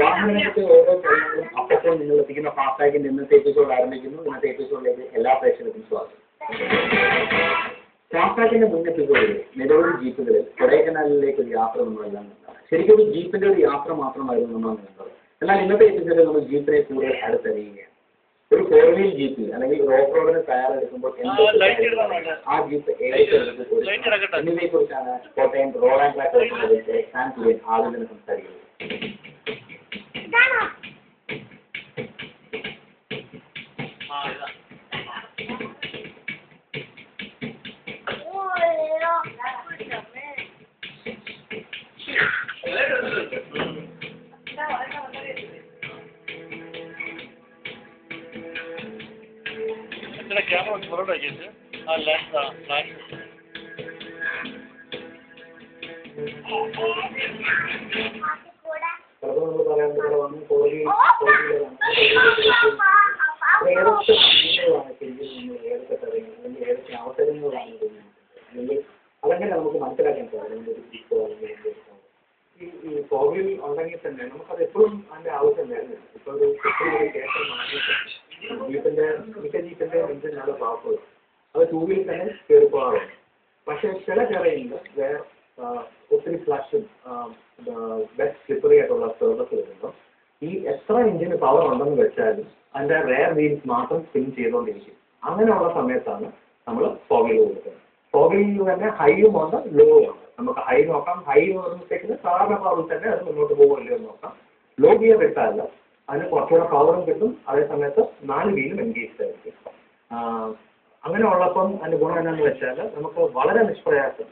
വാഹനങ്ങൾക്ക് ഓരോ ചലനങ്ങളും അപ്പോൾ നിങ്ങൾ എത്തിക്കുന്ന ഫാസ്റ്റാഗിന്റെ ഇന്നത്തെ എപ്പിസോഡ് ആരംഭിക്കുന്നു. ഇന്നത്തെ എപ്പിസോഡിലേക്ക് എല്ലാ പ്രേക്ഷകർക്കും സ്വാഗതം. ഫാസ്റ്റാഗിന്റെ മുൻ എപ്പിസോഡിൽ നിരവധി ജീപ്പുകളിൽ കൊടൈക്കനാലിലേക്ക് ഒരു യാത്ര നമ്മളെല്ലാം കണ്ടതാണ്. ശരിക്കും ഒരു ജീപ്പിന്റെ ഒരു യാത്ര മാത്രമായിരുന്നു നമ്മൾ കണ്ടത്. എന്നാൽ ഇന്നത്തെ എപ്പിസോഡിൽ നമ്മൾ ജീപ്പിനെ കൂടുതൽ അടുത്തറിയുകയാണ്. ഒരു 4-wheel ജീപ്പിൽ അല്ലെങ്കിൽ ഓഫ് റോഡിന് തയ്യാറെടുക്കുമ്പോൾ ആ ജീപ്പ് എന്നിവയെ കുറിച്ചാണ് Kottayam road and track exam Kurian ആദ്യം തന്നെ സംസാരിക്കുന്നത്. कैमरा थोड़ा जैसे हाँ लाइट लाइट അതങ്ങനെ നമുക്ക് മനസ്സിലാക്കാൻ സാധിക്കും. ഈ ഫോഗിൽ ഉണ്ടെങ്കിൽ തന്നെ നമുക്കത് എപ്പോഴും അതിന്റെ ആവശ്യം വരുന്നില്ല. ഇപ്പൊ ഒരു കേസം ജീപ്പിന്റെ മിക്ക ജീപ്പിന്റെ എഞ്ചിൻ നല്ല പവർഫുൾ, അത് 2-wheel തന്നെ കയറിപ്പോകാറുണ്ട്. പക്ഷെ ചില ടെറയിനിൽ വേറെ ഒത്തിരി ഫ്ലഷും ബെസ്റ്റ് സ്ലിപ്പറി ആയിട്ടുള്ള സർഫസ് വരുമ്പോൾ ഈ എത്ര എഞ്ചിന് പവർ ഉണ്ടെന്ന് വെച്ചാലും അതിന്റെ റെയർ വീൽസ് മാത്രം സ്പിൻ ചെയ്തുകൊണ്ടിരിക്കും. അങ്ങനെയുള്ള സമയത്താണ് നമ്മൾ ഫോഗിൽ കൊടുക്കുന്നത്. ഫോഗിൽ തന്നെ ഹൈയും ഉണ്ട് ലോയും ഉണ്ട്. നമുക്ക് ഹൈ നോക്കാം. ഹൈ വരുമ്പോഴത്തേക്കിന് സാധാരണ പവറിൽ തന്നെ അത് മുന്നോട്ട് പോകുമല്ലോ എന്ന് നോക്കാം. ലോ ഗിയർ ഇട്ടാലല്ല, അതിന് കുറച്ചുകൂടെ പവറും കിട്ടും, അതേ സമയത്ത് 4 വീലും എൻഗേജ്ഡ് ആയിരിക്കും. അങ്ങനെ ഉള്ളപ്പം അതിൻ്റെ ഗുണം എന്താണെന്ന് വെച്ചാൽ നമുക്ക് വളരെ നിഷ്പ്രയാസം